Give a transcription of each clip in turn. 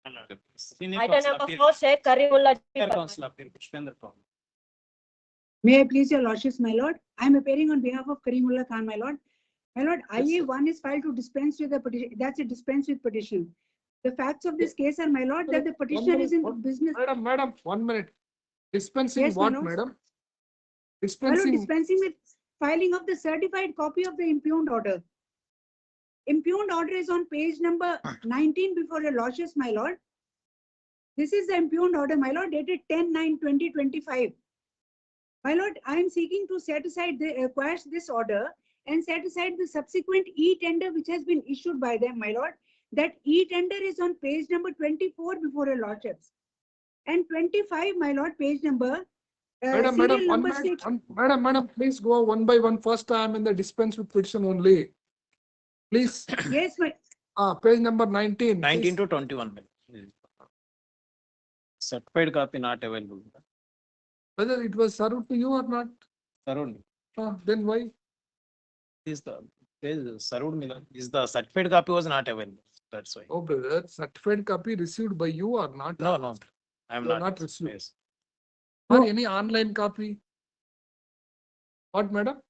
Item number 4, Sheikh Karimullah. May I please your lordships, my lord? I am appearing on behalf of Karimullah Khan, my lord. My lord, IA1 is filed to dispense with the petition. That's a dispense with petition. The facts of this case are, my lord, that the petitioner is in the business. Madam, 1 minute. Dispensing Yes, my what, lord. madam? My lord, Dispensing. dispensing with filing of the certified copy of the impugned order. Impugned order is on page number 19 before your lordships, my lord. This is the impugned order, my lord, dated 10/9/2025. My lord, I am seeking to set aside quash this order and set aside the subsequent e-tender which has been issued by them, my lord. That e-tender is on page number 24 before your lordships. And 25, my lord, page number, Madam, serial one number minute. 6. Madam, please go one by one. First, I am in the dispense with petition only. Please. Yes, my. Page number 19. 19 to 21. Certified copy not available. Whether it was served to you or not, Served. then why? Is the served me. Is the certified copy was not available. That's why. Oh, brother, certified copy received by you or not? No. I am You are not not received. Yes. Or No. any online copy? What, madam?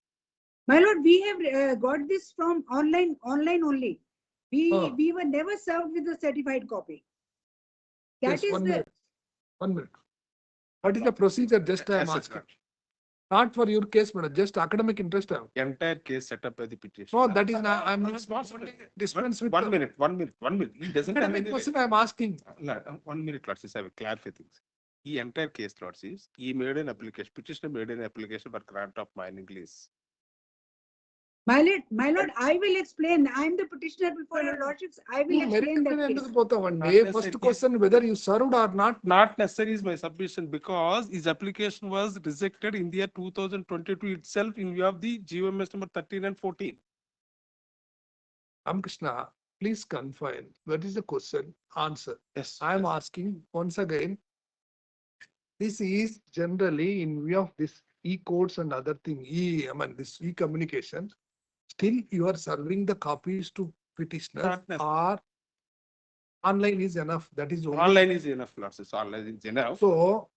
My lord, we have got this from online only. We were never served with the certified copy. That Yes, is 1 the. minute. 1 minute. What is the procedure? Just I am asking. Not for your case, madam. Just academic interest. Entire case set up by the petition. No, that is not. I am not dispense with. 1 minute. He doesn't have Academic any. question I am asking. 1 minute, Lordship. I will clarify things. The entire case, Lordship, he made an application. Petitioner made an application for grant of mining lease. My lord, I will explain. I am the petitioner before your lordships. I will explain that case. First question, whether you served or not. Not necessary is my submission because his application was rejected in the year 2022 itself in view of the GOMS number 13 and 14. Krishna, please confine. What is the question? Answer. Yes. I am asking once again. This is generally in view of this e-codes and other thing. This e-communication. Still, you are serving the copies to petitioners or online is enough. That is only. Online is enough, Lordship. Online is enough. So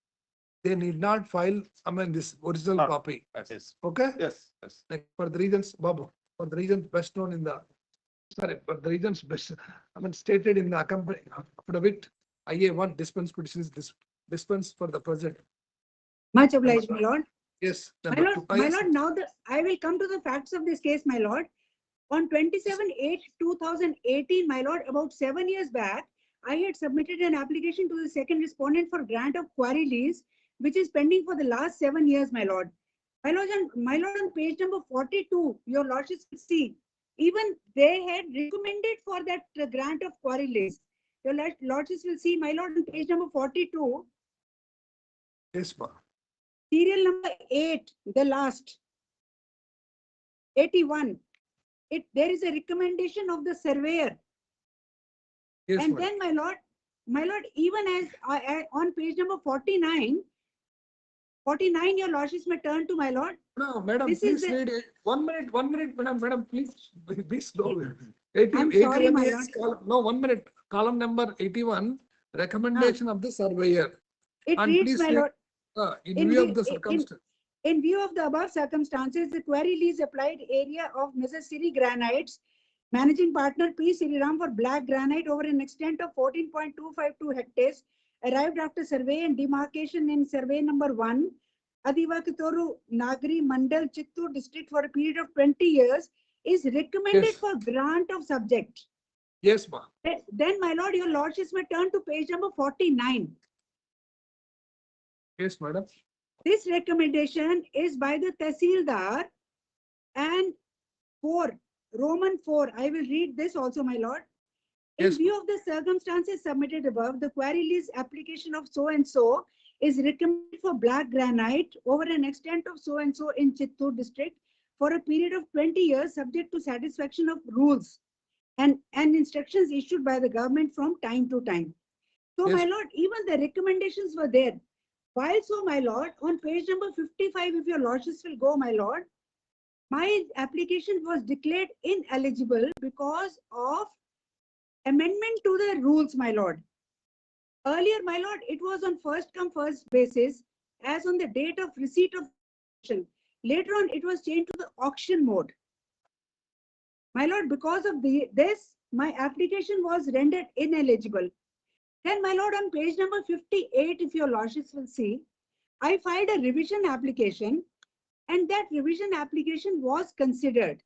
they need not file. This original copy. Yes. Okay. Yes. Like for the reasons, Babu, for the reasons best known in the. Sorry, for the reasons best. Stated in the accompanying affidavit. IA1 dispense petition is dispense for the present. Much obliged, my lord. Yes. My lord, now I will come to the facts of this case, my lord. On 27/8/2018, my lord, about 7 years back, I had submitted an application to the second respondent for grant of quarry lease, which is pending for the last 7 years, my lord. My lord, on page number 42, your lordships will see, even they had recommended for that grant of quarry lease. Your lordships will see, my lord, on page number 42. Yes, ma'am. Serial number 8, the last, 81. There is a recommendation of the surveyor. Yes, And madam. then, my lord, even as on page number 49, your lordships may turn to my lord. No, madam, This please is the- read it. 1 minute, madam, please be slow. I'm sorry, my is no, 1 minute. Column number 81, recommendation of the surveyor. It And reads, please my read, lord, in view of the circumstance. in view of the above circumstances, the quarry lease applied area of Mrs. Siri Granites, managing partner P. Sriram for black granite over an extent of 14.252 hectares, arrived after survey and demarcation in survey number 1, Adivakitoru Nagari Mandal Chittur district for a period of 20 years, is recommended Yes. for grant of subject. Yes, ma'am. Then, my lord, your lordships may turn to page number 49. Yes, madam. This recommendation is by the Tehsildar and 4, Roman 4. I will read this also, my lord. In Yes, view of the circumstances submitted above, the quarry lease application of so and so is recommended for black granite over an extent of so and so in Chittur district for a period of 20 years, subject to satisfaction of rules and instructions issued by the government from time to time. So, Yes. my lord, even the recommendations were there. While so, my lord, on page number 55, if your lordships will go, my lord, my application was declared ineligible because of amendment to the rules, my lord. Earlier, my lord, it was on first come first basis as on the date of receipt of auction. Later on, it was changed to the auction mode. My lord, because of this, my application was rendered ineligible. Then, my lord, on page number 58, if your lordships will see, I filed a revision application, and that revision application was considered,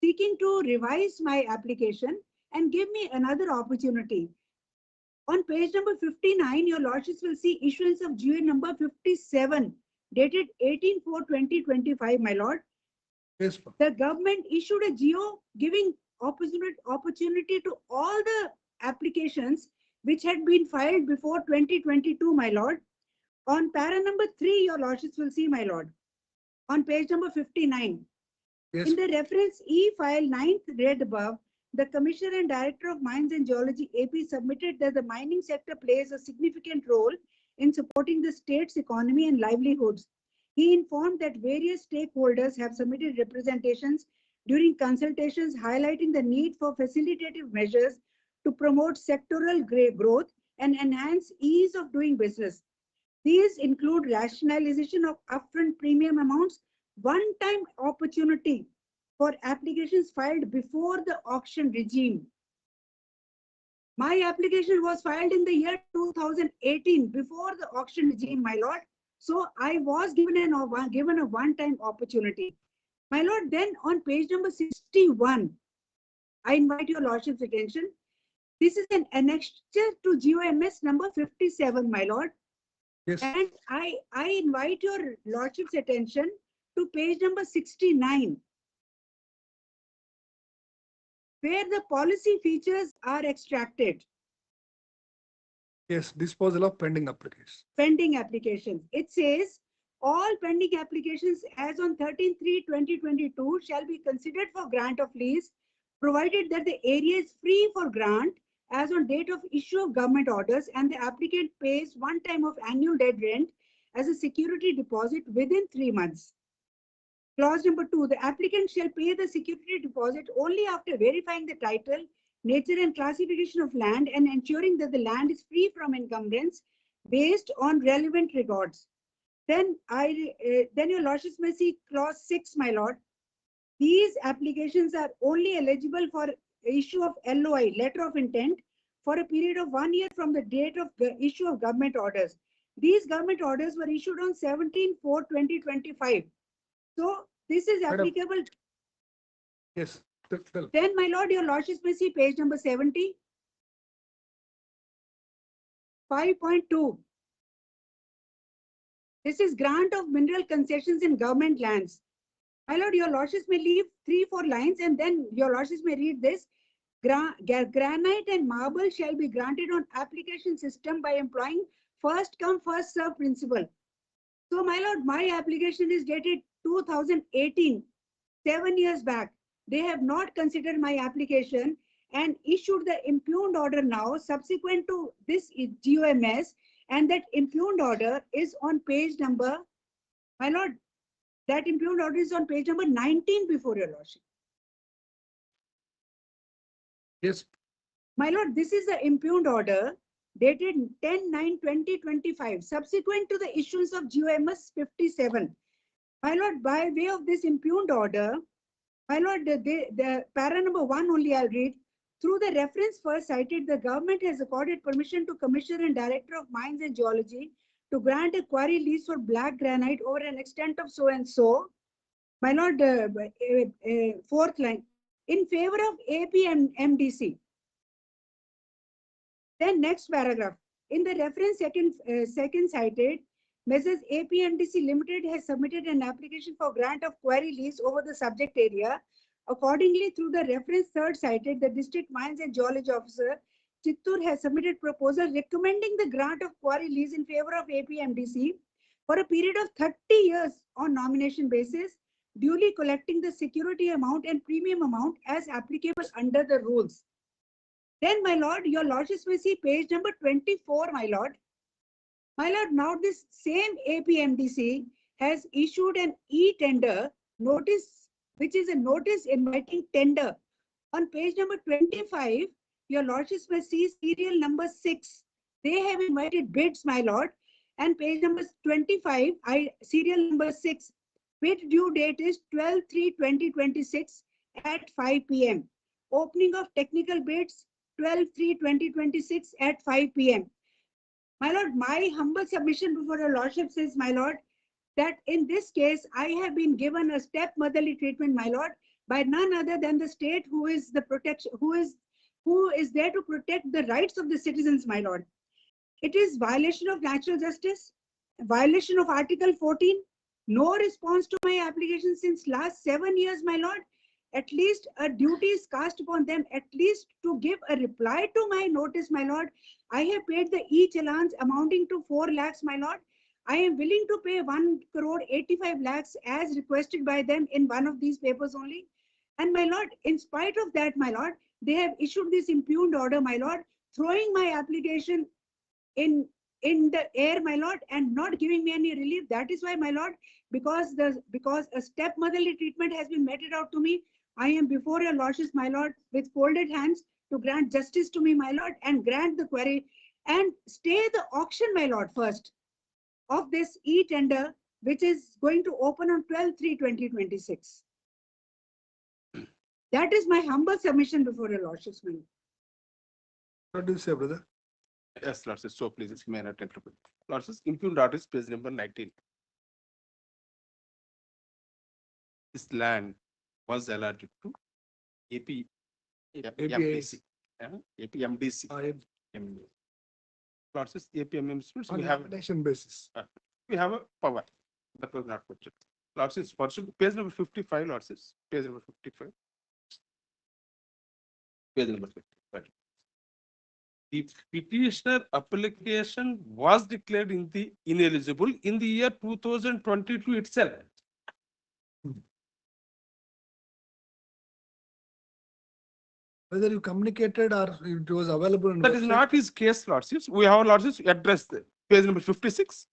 seeking to revise my application and give me another opportunity. On page number 59, your lordships will see issuance of GA number 57, dated 18/4/2025, my lord. Yes, ma'am. The government issued a GO giving opportunity to all the applications which had been filed before 2022, my lord. On para number 3, your lordships will see, my lord, on page number 59. Yes, In the reference E file 9th read above, the Commissioner and Director of Mines and Geology AP submitted that the mining sector plays a significant role in supporting the state's economy and livelihoods. He informed that various stakeholders have submitted representations during consultations highlighting the need for facilitative measures to promote sectoral growth and enhance ease of doing business. These include rationalization of upfront premium amounts, one-time opportunity for applications filed before the auction regime. My application was filed in the year 2018 before the auction regime, my lord. So I was given a one-time opportunity. My lord, then on page number 61, I invite your lordship's attention. This is an annexure to GOMS number 57, my lord. yes, And I invite your lordship's attention to page number 69, where the policy features are extracted. yes, disposal of pending applications. Pending applications. It says all pending applications as on 13/3/2022 shall be considered for grant of lease, provided that the area is free for grant as on date of issue of government orders and the applicant pays one time of annual dead rent as a security deposit within 3 months. Clause number 2, the applicant shall pay the security deposit only after verifying the title, nature and classification of land and ensuring that the land is free from encumbrance based on relevant records. Then your lordships may see clause 6, my lord. These applications are only eligible for issue of LOI, letter of intent, for a period of 1 year from the date of the issue of government orders. These government orders were issued on 17/4/2025. So this is Madam. applicable. Yes, tell. Then, my lord, your lordships may see page number 70. 5.2. This is grant of mineral concessions in government lands. My lord, your lordships may leave 3-4 lines and then your lordships may read this. Granite and marble shall be granted on application system by employing first come first serve principle. So, my lord, my application is dated 2018, 7 years back. They have not considered my application and issued the impugned order now subsequent to this GOMS, and that impugned order is on page number, my lord, that impugned order is on page number 19 before your lordship. Yes, My lord, this is the impugned order dated 10/9/2025, subsequent to the issuance of GOMS 57. My lord, by way of this impugned order, my lord, the para number 1 only I'll read. Through the reference first cited, the government has accorded permission to Commissioner and Director of Mines and Geology to grant a quarry lease for black granite over an extent of so and so. My lord, fourth line, in favor of APMDC. Then next paragraph. In the reference second cited, Messrs. APMDC Limited has submitted an application for grant of quarry lease over the subject area. Accordingly, through the reference third cited, the District Mines and Geology Officer, Chittur, has submitted proposal recommending the grant of quarry lease in favor of APMDC for a period of 30 years on nomination basis, duly collecting the security amount and premium amount as applicable under the rules. Then, my lord, your lordships may see page number 24, my lord. My lord, now this same APMDC has issued an e-tender notice, which is a notice inviting tender. On page number 25, your lordships may see serial number 6, They have invited bids, my lord. And page number 25, serial number 6, bid due date is 12/3/2026 at 5 p.m. Opening of technical bids 12/3/2026 at 5 p.m. My lord, my humble submission before your lordship says, my lord, that in this case, I have been given a stepmotherly treatment, my lord, by none other than the state who is the protection, who is there to protect the rights of the citizens, my lord. It is violation of natural justice, violation of Article 14, no response to my application since last 7 years, my lord. At least a duty is cast upon them, at least to give a reply to my notice, my lord. I have paid the e-challans amounting to 4 lakhs, my lord. I am willing to pay 1,85 lakhs as requested by them in one of these papers only. And my lord, in spite of that, my lord, they have issued this impugned order, my lord, throwing my application in the air, my lord, and not giving me any relief. That is why, my lord, because a stepmotherly treatment has been meted out to me, I am before your lordships, my lord, with folded hands to grant justice to me, my lord, and grant the query and stay the auction, my lord, first of this e-tender, which is going to open on 12/3/2026. That is my humble submission before your lordships, my lord. What do you say, brother? Yes, Lordship, so please, it's may not interpret. Lordship, impugned order is page number 19. This land was allotted to AP, MDC, APMDC. Lordship, APMDC, means On we have, nomination basis. we have a power. That was not questioned. Lordship, page number 55, Lordship, page number 55. Page number 55. The petitioner application was declared ineligible in the year 2022 itself. Whether you communicated or it was available. That is not his case, Lordships. We have Lordships addressed page number 56.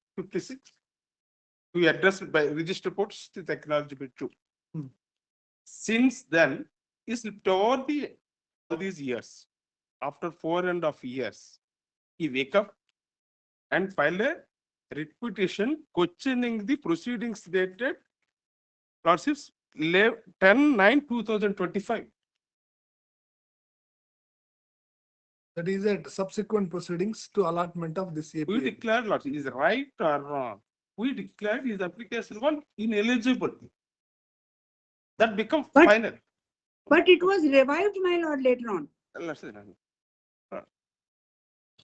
We addressed it by register reports to the acknowledgement too. Since then, is toward all these years, after 4.5 years, he wake up and file a writ petition questioning the proceedings dated, Lordships, 10/9/2025. That is a subsequent proceedings to allotment of this We APA. declared, Lordship, is right or wrong? We declared his application was ineligible. That become But- final. But it was revived, my lord, later on.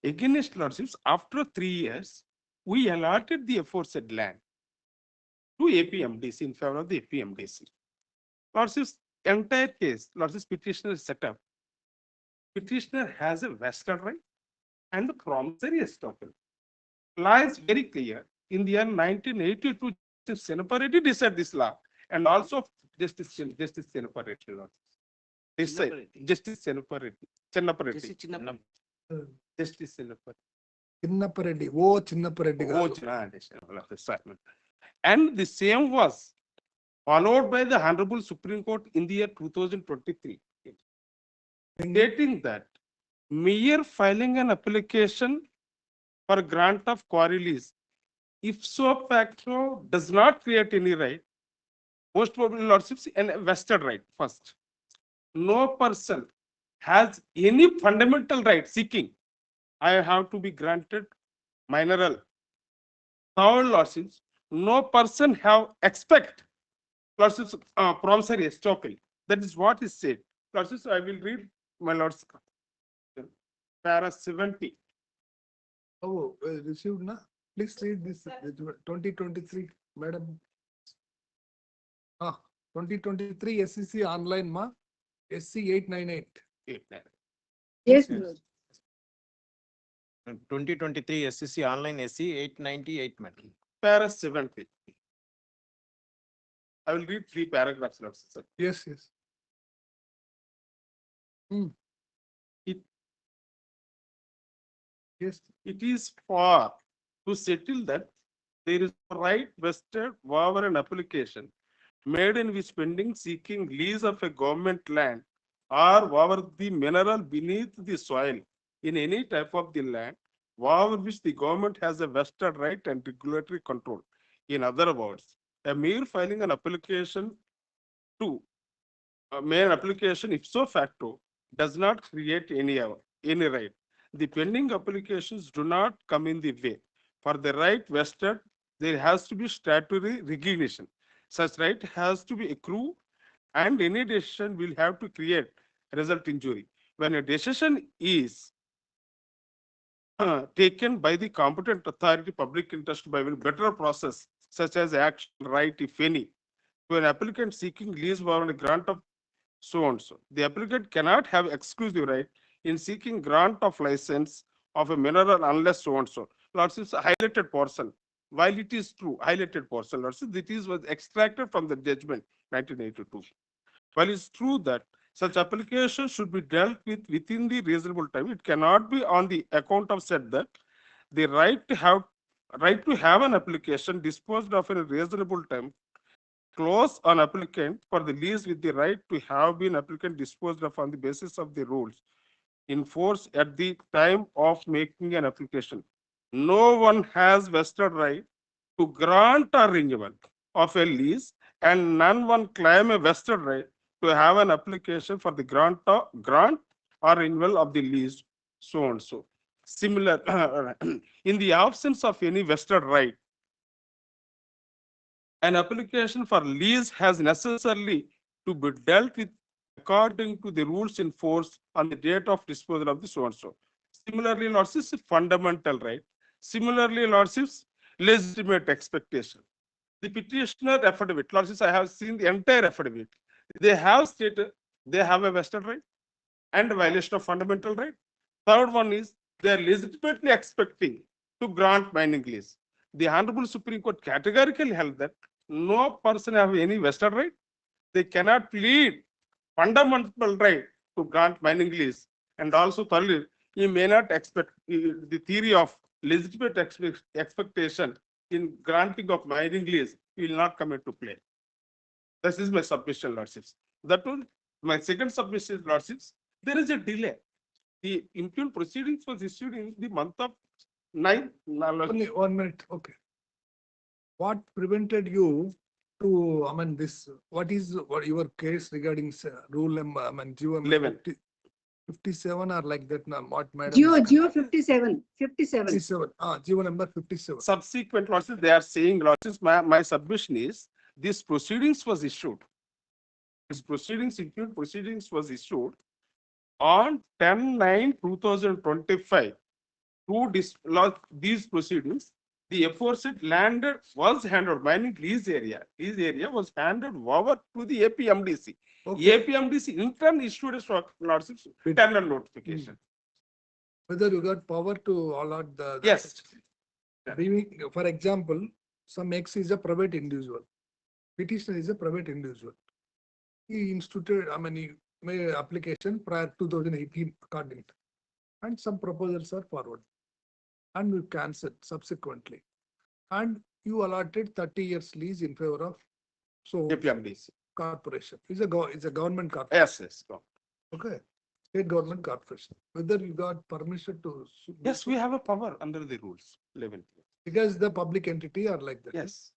Against Lordships, after 3 years, we allotted the aforesaid land to APMDC in favor of the APMDC. Lordships, entire case, Lordships petitioner is set up. Petitioner has a vested right and the promissory estoppel. Law is very clear. In the year 1982, Justice Senapareddy decided this law, and also Justice Senapareddy. Decide Justice Senapareddy. Chenapareddy. Justice Senapareddy. Chinnappareddy. Oh, Chinnappareddy. And the same was followed by the Honorable Supreme Court in the year 2023, stating that mere filing an application for grant of quarry lease, if so facto does not create any right, most probably Lordships, and a vested right first. No person has any fundamental right seeking, I have to be granted mineral. Third, Lordships, no person have expect, Lordships, promissory estoppel. That is what is said. Lordships, I will read my lords. Para 70. Oh, received na? Please read this 2023, madam. 2023 SEC online ma, SC 898. 89. Yes, Yes. my lord. 2023 SCC online SC 898, madam. Para 70. I will read 3 paragraphs, Lords, sir. Yes. It, Yes. it is for to settle that there is a right vested over an application made in which pending seeking lease of a government land or over the mineral beneath the soil in any type of the land over which the government has a vested right and regulatory control. In other words, a mere filing an application to main application ipso facto does not create any right. The pending applications do not come in the way. For the right vested, there has to be statutory recognition. Such right has to be accrued, and any decision will have to create result injury. When a decision is taken by the competent authority, public interest by a better process, such as action right, if any, to an applicant seeking lease or a grant of so and so. The applicant cannot have exclusive right in seeking grant of license of a mineral unless so and so. Lordship, highlighted portion. While it is true, highlighted portion, Lordship, it is was extracted from the judgment 1982. While it's true that such application should be dealt with within the reasonable time, it cannot be on the account of said that the right to have an application disposed of in a reasonable time clause on applicant for the lease with the right to have been applicant disposed of on the basis of the rules in force at the time of making an application. No one has vested right to grant or renewal of a lease, and none one claim a vested right to have an application for the grant or renewal of the lease, so and so. Similar, in the absence of any vested right, an application for lease has necessarily to be dealt with according to the rules in force on the date of disposal of the so and so. Similarly, lordships, fundamental right. Similarly, lordships, legitimate expectation. The petitioner affidavit, lordships, I have seen the entire affidavit. They have stated they have a vested right and a violation of fundamental right. Third one is they are legitimately expecting to grant mining lease. The Honorable Supreme Court categorically held that no person have any vested right. They cannot plead fundamental right to grant mining lease. And also thirdly, you may not expect the theory of legitimate expectation in granting of mining lease will not come into play. This is my submission, lordships. That one, my second submission, lordships, there is a delay. The impugned proceedings was issued in the month of 9. Only 1 minute, okay. What prevented you to, what is your case regarding rule number, GO 11. 57 or like that, now what madam? Geo 57, 57. 57, GO number 57. Subsequent losses, they are saying losses. My submission is this proceedings was issued. This proceedings, impugned proceedings was issued on 10/9/2025. These proceedings, the aforesaid land was handed, mining lease area was handed over to the APMDC. Okay. APMDC in turn issued a lordships internal notification. Whether you got power to allot the. Yes. For example, some X is a private individual. Petitioner is a private individual. He instituted, he made an application prior to 2018 according to, and some proposals are forward. And we cancelled subsequently. And you allotted 30 years lease in favor of APMDC. corporation. It's a government corporation. Yes. Go. Okay. State government corporation. Whether you got permission to. Yes, we have a power under the rules. 11. Because the public entity are like that. Yes.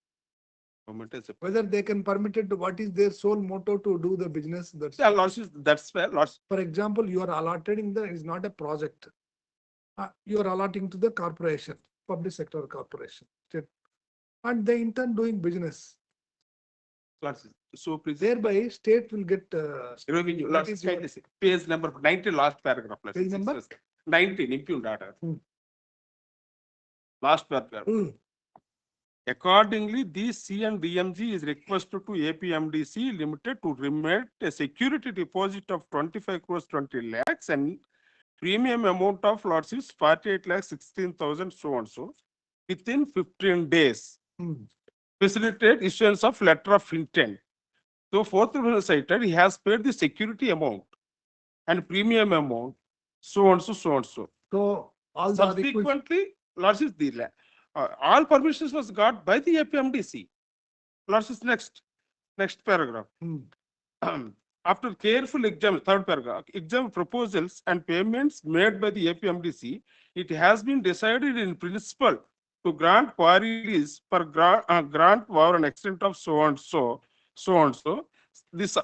Government is a. Whether they can permit it, what is their sole motto to do the business? Yeah, lordships, that's where lords. For example, you are allotting is not a project. You are allotting to the corporation, public sector corporation, state, and they in turn doing business. Lordships. So please. Thereby, state will get. Revenue, That is your- page number 19, last paragraph. Page number? 19, impugned order. Last paragraph. Mm. Accordingly, the C and DMG is requested to APMDC Limited to remit a security deposit of 25 crores 20 lakhs and premium amount of lordships 48 lakhs 16,000 so and so within 15 days. Facilitate issuance of letter of intent. So fourth cited, he has paid the security amount and premium amount so and so so and so. So all the requisites. Subsequently, lordships, all permissions was got by the APMDC. Lordships, next paragraph. After careful exam, third paragraph, exam proposals and payments made by the APMDC it has been decided in principle to grant quarries for grant over an extent of so and so, so and so, this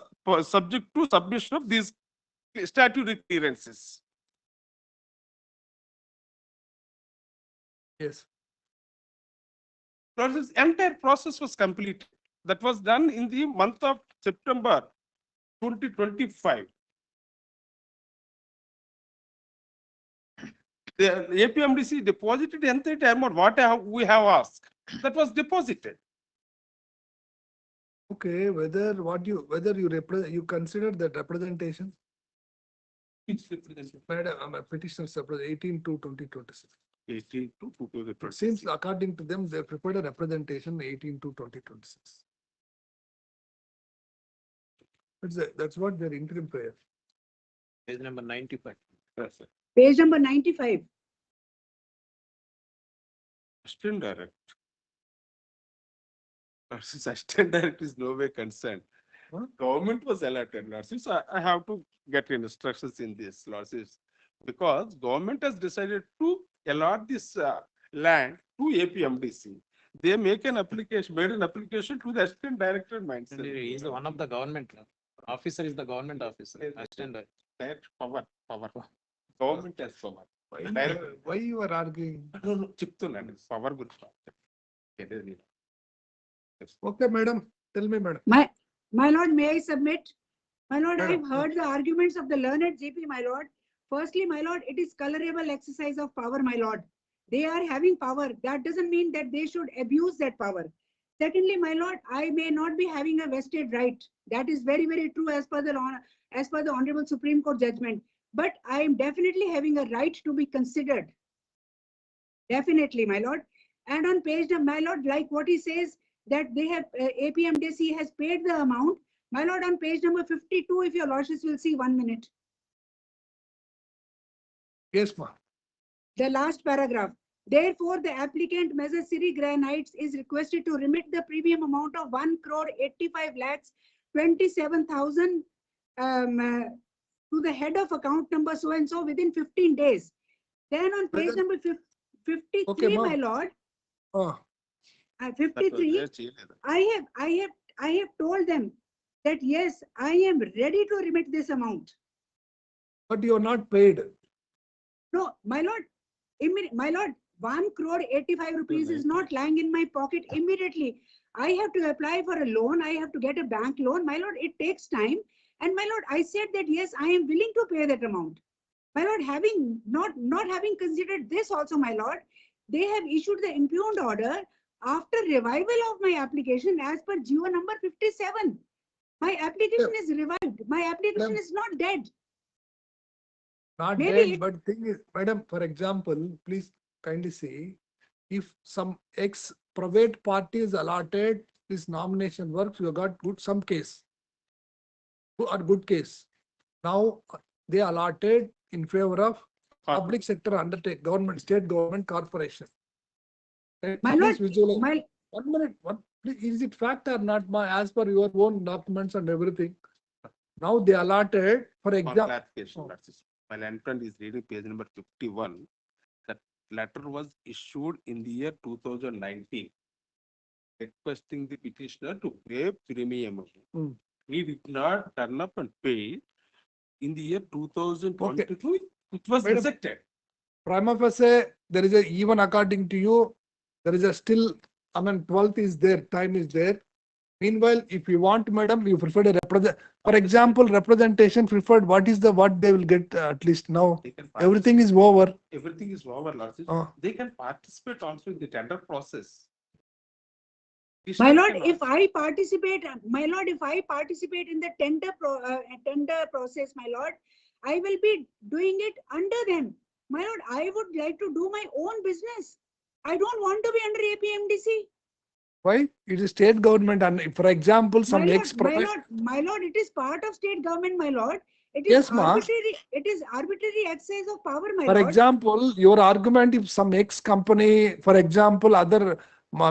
subject to submission of these statutory clearances. Yes. This entire process was completed. That was done in the month of September 2025. The APMDC deposited the entire amount, we have asked, that was deposited. Okay, whether you consider that representation, madam, petitioners 18 to 2026. 18 to It 2026. seems according to them, they prepared a representation 18 to 2026. That's what their interim prayer. Page number 95. Yes, sir. Page number 95. Assistant Director. Assistant Director is no way concerned. Huh? Government was allotted, Lordship. I have to get instructions in this, Lordship, because government has decided to allot this land to APMDC. They make an application, made an application to the Assistant Director mindset. He is the one of the government. Officer is the government officer. Assistant director. Direct power. Government has power. Why you are arguing? No, చెప్తున్నాను power గురించి. Okay, madam, tell me, madam. My lord, may I submit? My lord, Madam, I've heard the arguments of the learned GP, my lord. Firstly, my lord, it is colorable exercise of power, my lord. They are having power. That doesn't mean that they should abuse that power. Secondly, my lord, I may not be having a vested right. That is very, very true as per the Honorable Supreme Court judgment. But I am definitely having a right to be considered. Definitely, my lord. And on page, my lord, like what he says, that they have, APMDC has paid the amount. My lord, on page number 52, if your lordships will see 1 minute. Yes, ma'am. The last paragraph. Therefore, the applicant, Messrs. Siri Granites, is requested to remit the premium amount of 1,85,27,000 to the head of account number so and so within 15 days. Then on page Madam. number 53, Okay, my ma'am. lord, Oh, 53, I have told them that yes, I am ready to remit this amount. but you are not paid. No, my lord, my lord, 1,85 rupees is not lying in my pocket immediately. I have to apply for a loan. I have to get a bank loan. My lord, it takes time. And my lord, I said that yes, I am willing to pay that amount. My lord, having not having considered this also, my lord, they have issued the impugned order after revival of my application as per GO number 57. My application is revived. My application is not dead. Not Maybe dead, it- but thing is, madam, for example, please kindly see, if some private party is allotted this nomination works, you got some case. Good case. Now they allotted in favor of public sector undertake, government, state government, corporation. Right? My Please lord, visualize. 1 minute, is it fact or not, as per your own documents and everything? Now they allotted, for example. Clarification, my land friend is reading page number 51. That letter was issued in the year 2019, requesting the petitioner to pay premium. Hmm. He did not turn up and pay. In the year 2022, it was Madam. rejected. Prima facie, there is even according to you, there is 12th is there, time is there. Meanwhile, if you want, madam, you prefer a for example, representation preferred, what they will get at least now? They can Everything is over. Everything is over, Lordship. Oh. They can participate also in the tender process. my lord, if I participate, my lord, if I participate in the tender process, my lord, I will be doing it under them. My lord, I would like to do my own business. I don't want to be under APMDC. Why? It is state government, and for example, some My lord, it is part of state government, my lord. It is Yes, ma. arbitrary. It is arbitrary exercise of power, my For lord. example, your argument, if some company, for example, other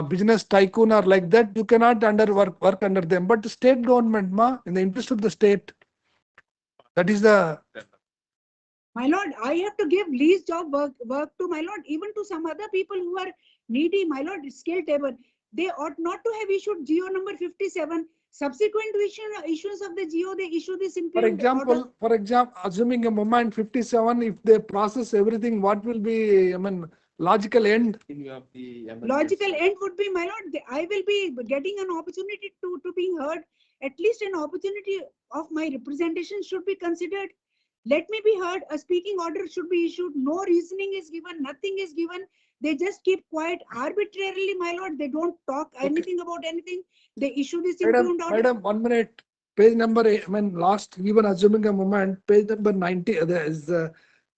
business tycoon or like that, you cannot work under them. But the state government, in the interest of the state, that is the My lord, I have to give lease job work to my lord, even to some other people who are needy, my lord, scale table. They ought not to have issued GO number 57. Subsequent issuance of the GO, they issue this For impugned order. example, assuming a moment 57, if they process everything, what will be, I mean, logical end? In view of the Logical end would be, my lord, I will be getting an opportunity to being heard. At least an opportunity of my representation should be considered. Let me be heard. A speaking order should be issued. No reasoning is given. Nothing is given. They just keep quiet arbitrarily, my lord. They don't talk anything about anything. They issue this impugned order. Madam, 1 minute. Page number, I mean, last, even assuming a moment, page number 90, there is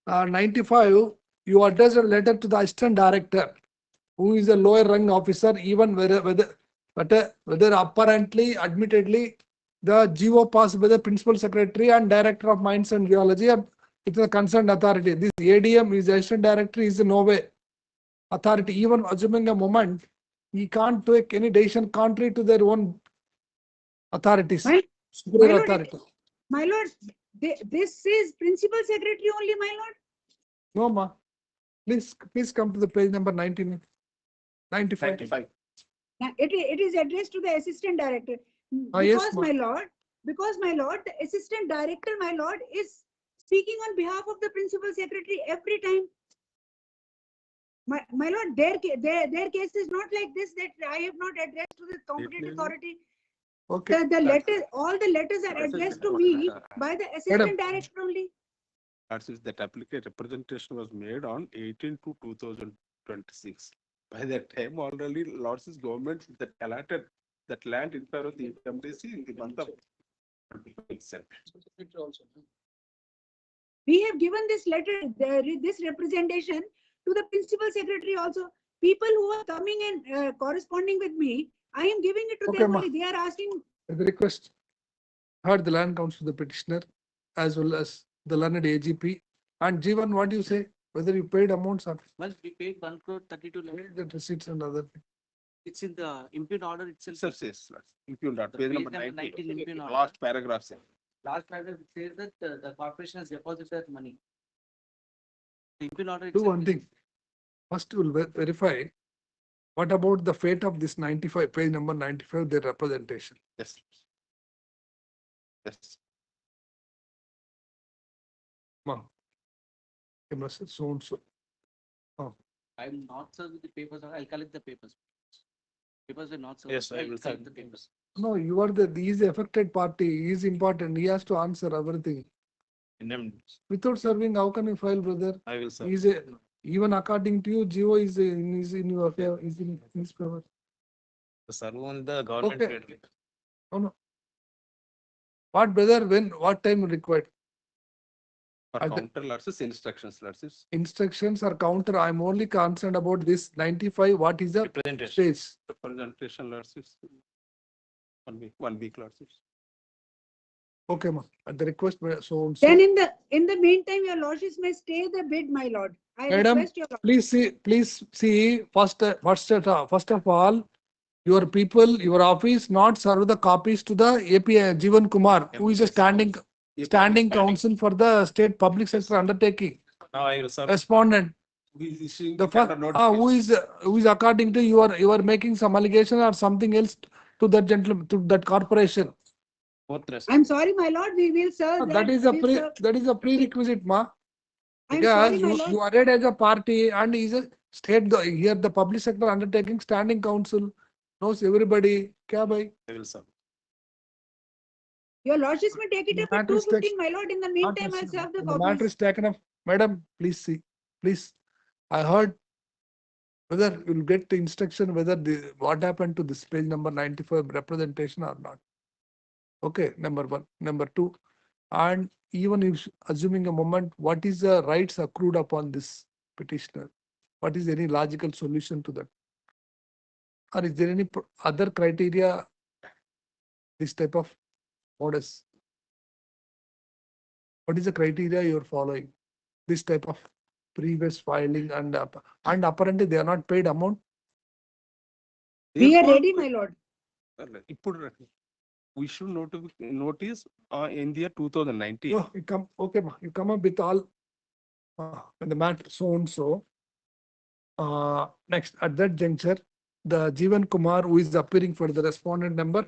95, you address a letter to the assistant director, who is a lower rank officer, even whether apparently, admittedly, the GO passed by the principal secretary and director of mines and geology, it's a concerned authority. This ADM is the assistant director, is no way authority. Even assuming a moment, he can't take any decision contrary to their own authorities. My Superior lord, authority. My lord, this is principal secretary only, my lord. No, ma. Please come to the page number 19, 95. 95. Now, it is addressed to the assistant director. Yes, Because, ma'am. my lord, the assistant director, my lord, is speaking on behalf of the principal secretary every time. My lord, their case is not like this, that I have not addressed to the competent authority. Okay. The letter, all the letters are addressed to me by the assistant director only. That is that applicant representation was made on 18 to 2026. By that time already lots of governments that allotted that land in favor of the MDC in the month of 25 itself. We have given this letter, this representation to the principal secretary also. People who are coming and corresponding with me, I am giving it to Okay, them ma. only. They are asking. The request heard the land council, the petitioner, as well as the learned AGP. And Jeevan, what do you say? Whether you paid amounts or Well, we paid 1 crore 32 lakhs. the receipts and other things. It's in the impugned order itself. Itself says, impugned order, The page page number number 19, 19 impugned order. last paragraph says. Last paragraph it says that the corporation has deposited money. The impugned order Do itself. one thing. First, you will verify what about the fate of this 95, page number 95, their representation. Yes. Yes. Ma. So and so. I'm not served with the papers. I'll collect the papers. Papers are not served. Yes, I I'll will collect serve. the papers. No, you are he is the affected party. He is important. He has to answer everything. Without serving, how can you file, brother? I will serve. He is even according to you, Geo is in your favor, is in his favor. Serve on the government. Okay. paid. No. What, brother, when, what time required? For At the- counter lots, instructions lots. Instructions are counter. I'm only concerned about this 95. What is the Representation. space? Representation lots. 1 week lots. Okay, ma. At the request, so and Then so. in the meantime, your lordships may stay the bid, my lord. I Madam, request your lord. please see, first of all, your people, your office not serve the copies to the API Jeevan Kumar, who is a standing counsel for the state public sector undertaking. Now I will serve. Respondent. Who is issuing The the first, counter who is according to you are making some allegation or something else to that gentleman, to that corporation. Both rest. I'm sorry, my lord, we will serve That is a we'll serve. that is a prerequisite, ma. I'm Because sorry, my you lord. are read as a party and is a state, here the public sector undertaking standing council knows everybody. Kya bhai? I will serve. Your lordships may take it up at Matter is 2:15, my lord. In the meantime, I'll serve the The matter copies. is taken up. Madam, please see, please. I heard whether you'll get the instruction whether what happened to this page number 95 representation or not. Okay, number one. Number two, and even if assuming a moment, what is the rights accrued upon this petitioner? What is any logical solution to that? Or is there any other criteria, this type of modus? What is the criteria you're following? This type of previous filing and apparently they are not paid amount. We are ready, my lord. We should notice in the year 2019. You come, okay, ma, you come up with all when the matter so and so. Next, at that juncture, the Jeevan Kumar, who is appearing for the respondent number,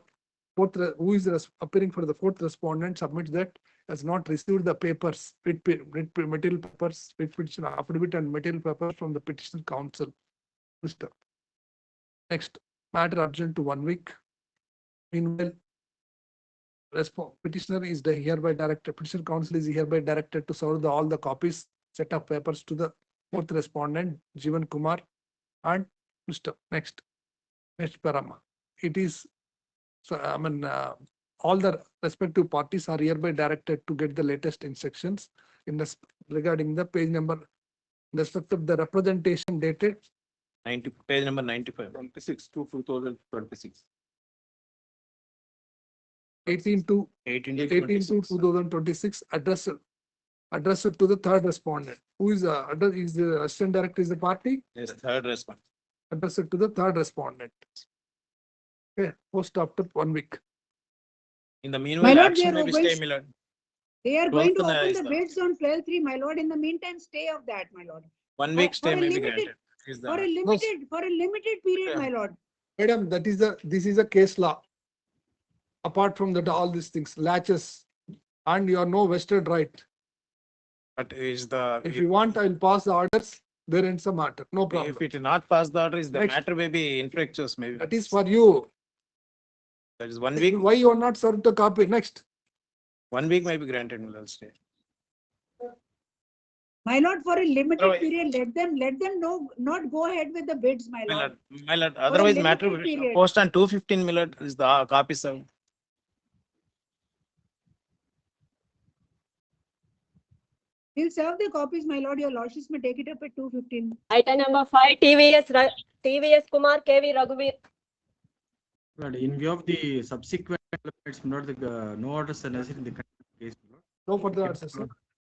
who is appearing for the fourth respondent, submits that has not received the papers, material papers, petition affidavit and material papers from the petition counsel. Next, matter urgent to 1 week. Meanwhile, petitioner is hereby directed, petition counsel is hereby directed to serve all the copies, set of papers to the fourth respondent, Jeevan Kumar and Mr. Next Parama. It is, so all the respective parties are hereby directed to get the latest instructions in this regarding the page number, in respect of the representation dated 90, page number 95. 26 to 2026. 18 to 18 to 18 to 26. 2026, addressed to the third respondent. Who is the assistant director is the party? Yes, third response. Addressed to the third respondent. Okay, post after 1 week. In the meanwhile, lord, action they may are be going- stay, my lord. They are going to 12th open is the the- bids on 12/3, my lord. In the meantime, stay of that, my lord. 1 week For stay a may be limited- granted. Is For a the limited period, Yeah. my lord. Madam, this is a case law. Apart from that, all these things, latches, and you are no vested right. but is the If you want, I will pass the orders, there ends the matter, no problem. if it is not passed the order, is the Next. matter may be infructuous maybe. That is for you. That is 1 week. Why you are not served the copy? Next. 1 week may be granted, my lord, stay. My lord, for a limited Otherwise- period, let them know, not go ahead with the bids, my My lord. lord, my lord, otherwise matter limited period. post on 215, my lord, is the copy served. We'll serve the copies, my lord. Your lordships may take it up at 2:15. Item number 5, TVS Kumar KV Raghuveer. But in view of the subsequent developments, not the no orders are necessary in the current case. No further answers, sir.